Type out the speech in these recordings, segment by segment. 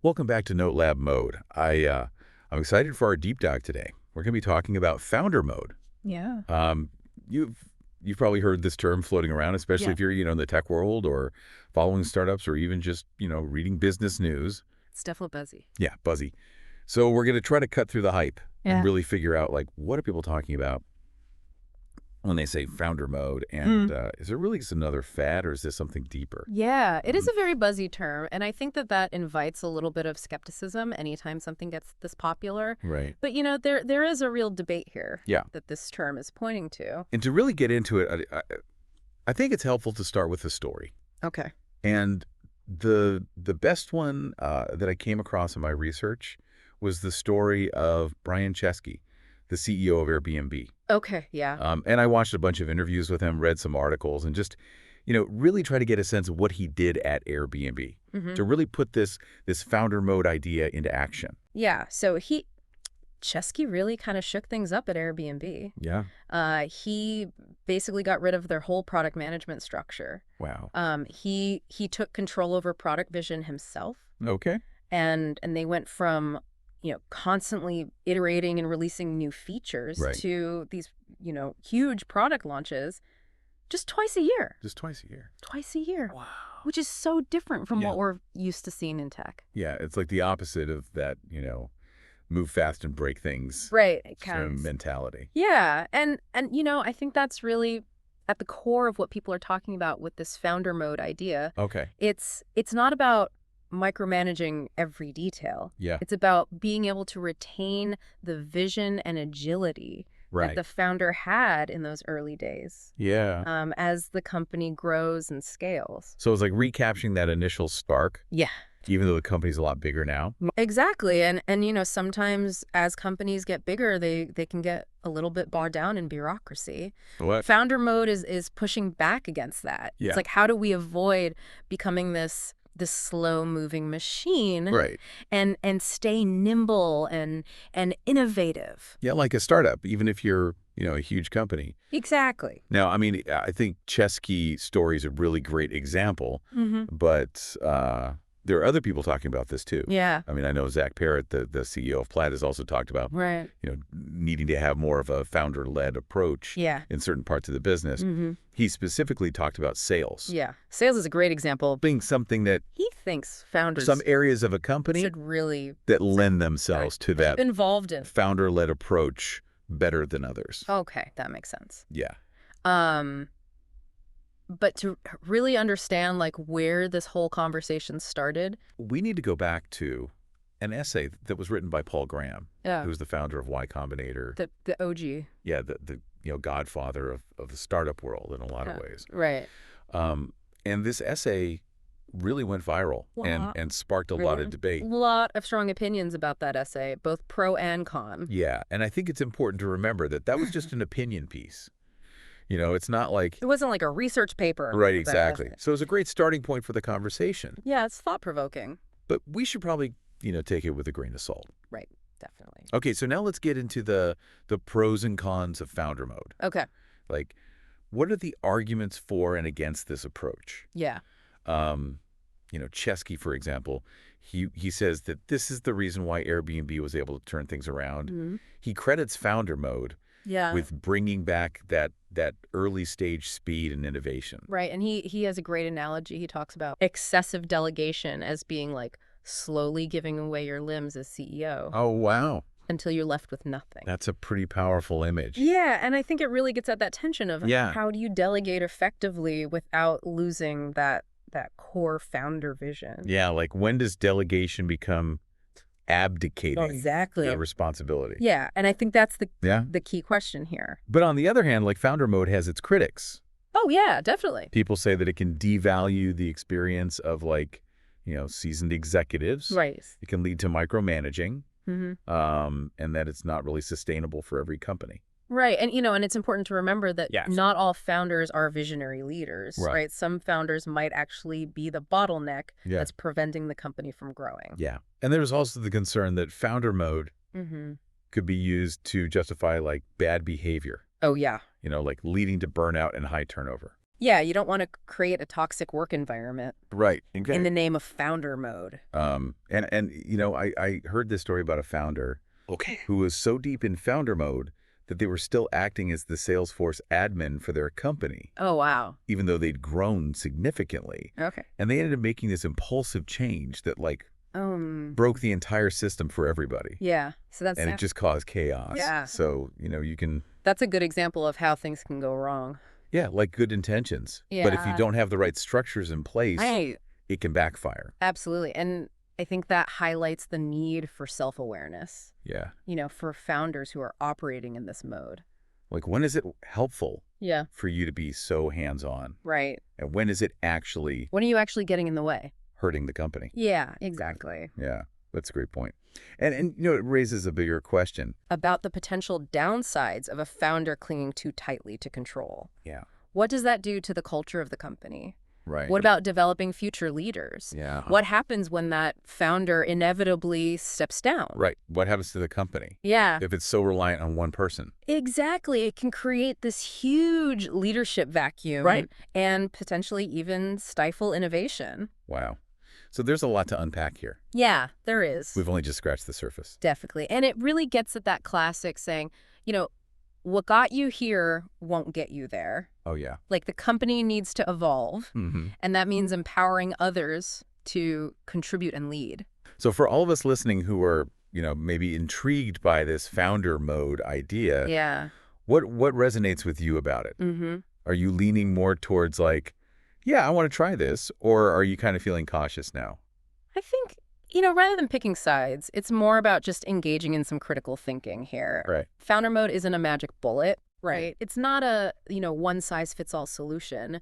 Welcome back to Note Lab Mode. I'm excited for our deep dive today. We're going to be talking about founder mode. Yeah. Um, you've probably heard this term floating around, especially Yeah. if you're in the tech world or following startups or even just reading business news. It's definitely buzzy. Yeah, buzzy. So we're going to try to cut through the hype and Yeah. really figure out what are people talking about when they say founder mode, and is it really just another fad or is this something deeper? Yeah, it is a very buzzy term, and I think that invites a little bit of skepticism anytime something gets this popular. Right. But, there is a real debate here Yeah. that this term is pointing to. And to really get into it, I think it's helpful to start with the story. Okay. And the best one that I came across in my research was the story of Brian Chesky, the CEO of Airbnb. Okay, yeah. And I watched a bunch of interviews with him, read some articles, and just, really try to get a sense of what he did at Airbnb to really put this founder mode idea into action. Yeah, so Chesky really kind of shook things up at Airbnb. Yeah. He basically got rid of their whole product management structure. Wow. He took control over product vision himself. Okay. And they went from constantly iterating and releasing new features Right. to these huge product launches just twice a year. Just twice a year. Twice a year. Wow. Which is so different from Yeah. what we're used to seeing in tech. Yeah, it's like the opposite of that, move fast and break things Right. It sort of counts. mentality. Yeah, and I think that's really at the core of what people are talking about with this founder mode idea. Okay. It's not about micromanaging every detail. Yeah. It's about being able to retain the vision and agility Right. that the founder had in those early days Yeah. as the company grows and scales. So it's like recapturing that initial spark, Yeah, even though the company's a lot bigger now. exactly. And sometimes as companies get bigger, they can get a little bit bogged down in bureaucracy. What? Founder mode is pushing back against that. Yeah. It's like, how do we avoid becoming this slow-moving machine Right. and stay nimble and innovative? Yeah, like a startup, even if you're, a huge company. Exactly. Now, I mean, I think Chesky story is a really great example, but there are other people talking about this too. Yeah. I mean, I know Zach Parrott, the CEO of Plaid, has also talked about, Right. needing to have more of a founder-led approach Yeah. in certain parts of the business. He specifically talked about sales Yeah. Sales is a great example. being something that He thinks founders some areas of a company should really that lend themselves to that be involved in. founder-led approach better than others. Okay, that makes sense. Yeah. But to really understand where this whole conversation started. We need to go back to an essay that was written by Paul Graham, Yeah. who's the founder of Y Combinator. The OG. Yeah, the godfather of the startup world in a lot of ways. Right. And this essay really went viral Wow. and sparked a lot of Really? debate. A lot of strong opinions about that essay, both pro and con. Yeah, and I think it's important to remember that was just an opinion piece. It's not like... It wasn't like a research paper. Right, that exactly. essay. So it's a great starting point for the conversation. Yeah, it's thought-provoking. But we should probably, take it with a grain of salt. Right, definitely. Okay, so now let's get into the pros and cons of founder mode. Okay, Like, what are the arguments for and against this approach? yeah. Chesky, for example, he says that this is the reason why Airbnb was able to turn things around. He credits founder mode Yeah. with bringing back that early stage speed and innovation. Right, and he has a great analogy. He talks about excessive delegation as being like slowly giving away your limbs as CEO Oh, wow. until you're left with nothing. That's a pretty powerful image. Yeah, and I think it really gets at that tension of Yeah. how do you delegate effectively without losing that core founder vision. Yeah, like when does delegation become abdicating Exactly. that responsibility? Yeah, and I think that's Yeah. the key question here. But on the other hand, like founder mode has its critics. Oh, yeah, definitely. People say that it can devalue the experience of seasoned executives. Right. It can lead to micromanaging, Mm-hmm. and that it's not really sustainable for every company. Right, and and it's important to remember that Yes. not all founders are visionary leaders, Right. right? Some founders might actually be the bottleneck Yeah. that's preventing the company from growing. Yeah. And there's also the concern that founder mode Mm-hmm. could be used to justify bad behavior, Oh, yeah. like leading to burnout and high turnover. Yeah, you don't want to create a toxic work environment Right. in the name of founder mode. And I heard this story about a founder who was so deep in founder mode that they were still acting as the Salesforce admin for their company, Oh, wow. even though they'd grown significantly. Okay. And they ended up making this impulsive change that broke the entire system for everybody. Yeah. So that's And it just caused chaos. Yeah. So, you can... That's a good example of how things can go wrong. Yeah, like good intentions. But if you Yeah. don't have the right structures in place, it can backfire. Absolutely. And I think that highlights the need for self-awareness, Yeah. for founders who are operating in this mode. Like, when is it helpful Yeah. for you to be so hands-on? Right. And when is it actually When are you actually getting in the way? hurting the company? Yeah, exactly. Yeah, that's a great point. And it raises a bigger question. About the potential downsides of a founder clinging too tightly to control. Yeah. What does that do to the culture of the company? Right. What about developing future leaders? Yeah. What happens when that founder inevitably steps down? Right. What happens to the company Yeah. if it's so reliant on one person? Exactly. It can create this huge leadership vacuum. Right. And potentially even stifle innovation. Wow. So there's a lot to unpack here. Yeah, there is. We've only just scratched the surface. Definitely. And it really gets at that classic saying, what got you here won't get you there. Oh, yeah. Like the company needs to evolve, and that means empowering others to contribute and lead. So for all of us listening who are, maybe intrigued by this founder mode idea, Yeah. what resonates with you about it? Mm-hmm. Are you leaning more towards yeah, I want to try this, or are you kind of feeling cautious now? I think, rather than picking sides, it's more about just engaging in some critical thinking here. Right. Founder mode isn't a magic bullet, right? It's not a, one-size-fits-all solution.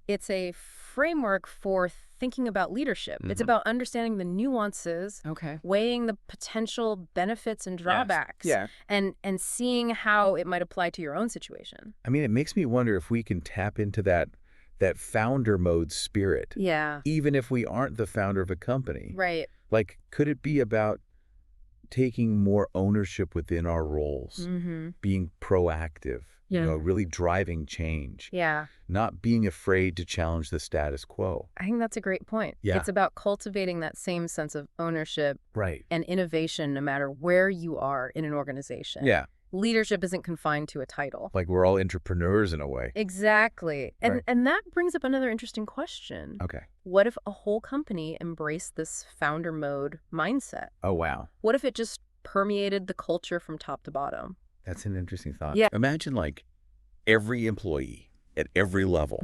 It's a framework for thinking about leadership. It's about understanding the nuances, weighing the potential benefits and drawbacks, and seeing how it might apply to your own situation. I mean, it makes me wonder if we can tap into that founder mode spirit. Yeah. Even if we aren't the founder of a company. Right. Could it be about taking more ownership within our roles, being proactive, really driving change, Yeah. not being afraid to challenge the status quo? I think that's a great point. Yeah. It's about cultivating that same sense of ownership Right. and innovation no matter where you are in an organization. Yeah. Leadership isn't confined to a title. Like we're all entrepreneurs in a way. Exactly. And Right. and that brings up another interesting question. Okay. What if a whole company embraced this founder mode mindset? Oh, wow. What if it just permeated the culture from top to bottom? That's an interesting thought. Yeah. Imagine every employee at every level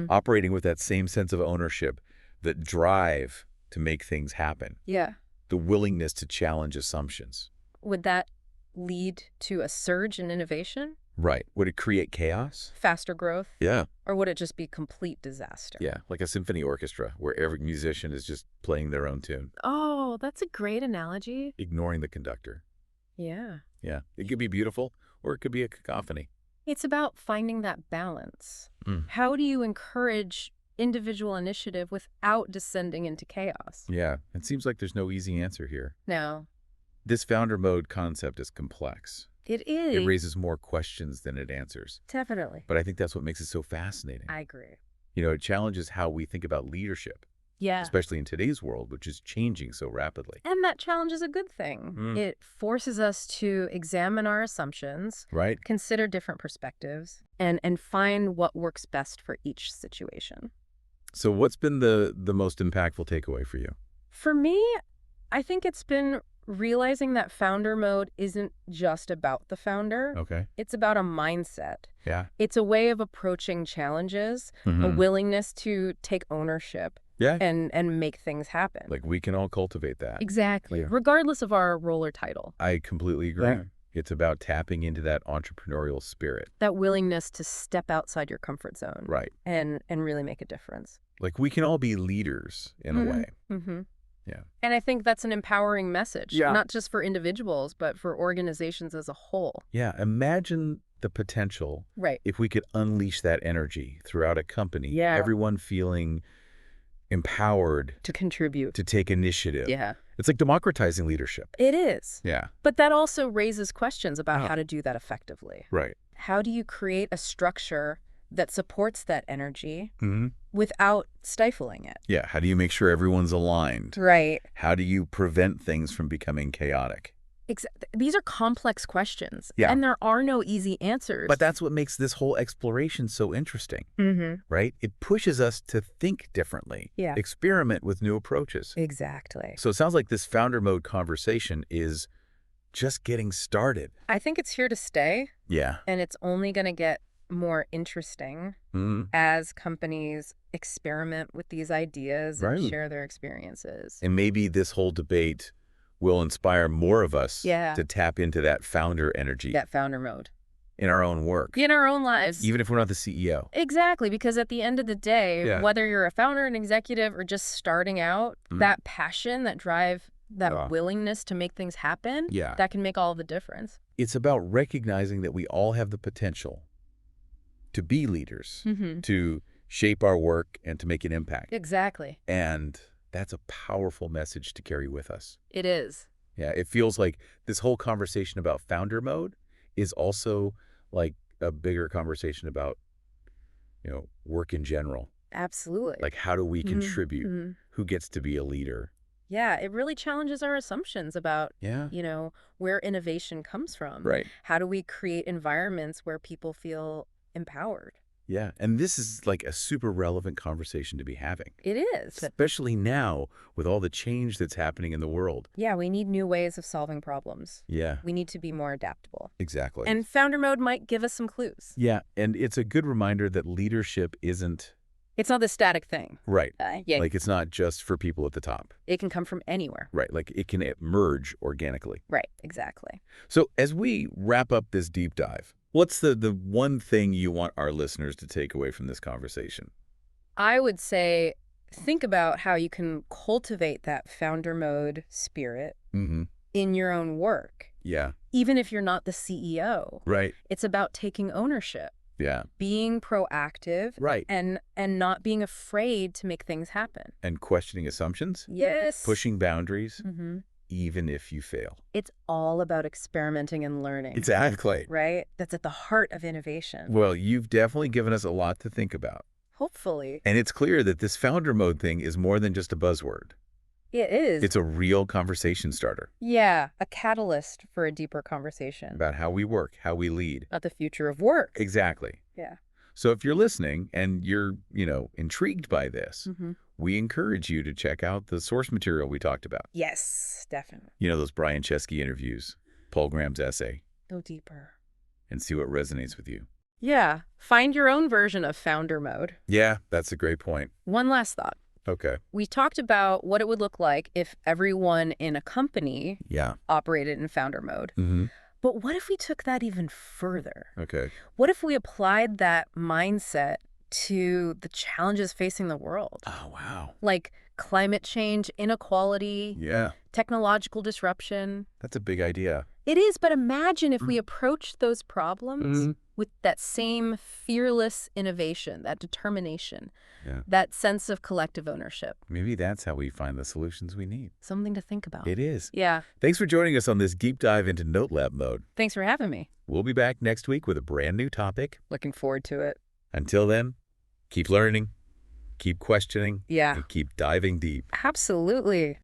operating with that same sense of ownership, that drive to make things happen, Yeah. the willingness to challenge assumptions. Would that lead to a surge in innovation? Right. Would it create chaos? Faster growth? Yeah. Or would it just be complete disaster? Yeah. Like a symphony orchestra where every musician is just playing their own tune, Oh, that's a great analogy. ignoring the conductor. Yeah. Yeah. It could be beautiful or it could be a cacophony. It's about finding that balance. Mm. How do you encourage individual initiative without descending into chaos? Yeah. It seems like there's no easy answer here. No, This founder mode concept is complex. it is. It raises more questions than it answers. Definitely. But I think that's what makes it so fascinating. I agree. It challenges how we think about leadership, Yeah. especially in today's world, which is changing so rapidly. And that challenge is a good thing. Mm. It forces us to examine our assumptions, Right? consider different perspectives, and find what works best for each situation. So what's been the most impactful takeaway for you? For me, I think it's been realizing that founder mode isn't just about the founder. Okay. It's about a mindset. Yeah. It's a way of approaching challenges, a willingness to take ownership Yeah. and make things happen. Like we can all cultivate that. Exactly. Yeah. Regardless of our role or title. I completely agree. Yeah. It's about tapping into that entrepreneurial spirit. That willingness to step outside your comfort zone. Right. And really make a difference. Like we can all be leaders in a way. Mm-hmm. Yeah. And I think that's an empowering message, Yeah. not just for individuals, but for organizations as a whole. Yeah. Imagine the potential Right. if we could unleash that energy throughout a company. Yeah. Everyone feeling empowered To contribute. to take initiative. Yeah. It's like democratizing leadership. It is. Yeah. But that also raises questions about Oh. how to do that effectively. Right. How do you create a structure that supports that energy Mm-hmm. without stifling it. Yeah, how do you make sure everyone's aligned? Right. How do you prevent things from becoming chaotic? These are complex questions, Yeah. and there are no easy answers. But that's what makes this whole exploration so interesting, Mm-hmm. right? It pushes us to think differently, Yeah. experiment with new approaches. Exactly. So it sounds like this founder mode conversation is just getting started. I think it's here to stay, Yeah. and it's only going to get more interesting Mm-hmm. as companies experiment with these ideas Right. and share their experiences. And maybe this whole debate will inspire more of us Yeah. to tap into that founder energy That founder mode. in our own work, In our own lives. even if we're not the CEO. Exactly, because at the end of the day, Yeah. whether you're a founder, an executive, or just starting out, that passion, that drive, that willingness to make things happen, Yeah. that can make all the difference. It's about recognizing that we all have the potential to be leaders, Mm-hmm. to shape our work and to make an impact. Exactly. And that's a powerful message to carry with us. It is. Yeah, it feels like this whole conversation about founder mode is also like a bigger conversation about, work in general. Absolutely. Like, how do we contribute? Mm-hmm. Who gets to be a leader? Yeah, it really challenges our assumptions about, Yeah. Where innovation comes from. Right. How do we create environments where people feel empowered? Yeah. And this is like a super relevant conversation to be having, It is. especially now with all the change that's happening in the world. Yeah, we need new ways of solving problems. Yeah, We need to be more adaptable. exactly. And founder mode might give us some clues. Yeah. And it's a good reminder that leadership isn't It's not the static thing. right. Yeah, Like, it's not just for people at the top. it can come from anywhere. Right. Like, it can emerge organically. Right, exactly. So as we wrap up this deep dive, what's the one thing you want our listeners to take away from this conversation? I would say think about how you can cultivate that founder mode spirit Mm-hmm. in your own work. Yeah. Even if you're not the CEO, Right. it's about taking ownership, Yeah. being proactive, Right. and not being afraid to make things happen. And questioning assumptions, Yes. pushing boundaries, Mm-hmm. even if you fail. It's all about experimenting and learning. Exactly. Right? That's at the heart of innovation. Well, you've definitely given us a lot to think about. Hopefully. And it's clear that this founder mode thing is more than just a buzzword. It is. It's a real conversation starter Yeah, a catalyst for a deeper conversation about how we work, how we lead. about the future of work. Exactly. Yeah. So if you're listening and you're, intrigued by this, Mm-hmm. we encourage you to check out the source material we talked about. Yes, definitely. Those Brian Chesky interviews, Paul Graham's essay, Go deeper. and see what resonates with you. Yeah, find your own version of founder mode. Yeah, that's a great point. One last thought. Okay. We talked about what it would look like if everyone in a company Yeah. operated in founder mode. Mm-hmm. But what if we took that even further? Okay. What if we applied that mindset to the challenges facing the world? Oh, wow. Like climate change, inequality, Yeah. technological disruption. That's a big idea. It is, but imagine if we approached those problems Mhm. with that same fearless innovation, that determination, Yeah. that sense of collective ownership. Maybe that's how we find the solutions we need. Something to think about. It is. Yeah. Thanks for joining us on this deep dive into Note Lab mode. Thanks for having me. We'll be back next week with a brand new topic. Looking forward to it. Until then, keep learning, keep questioning, Yeah. and keep diving deep. Absolutely.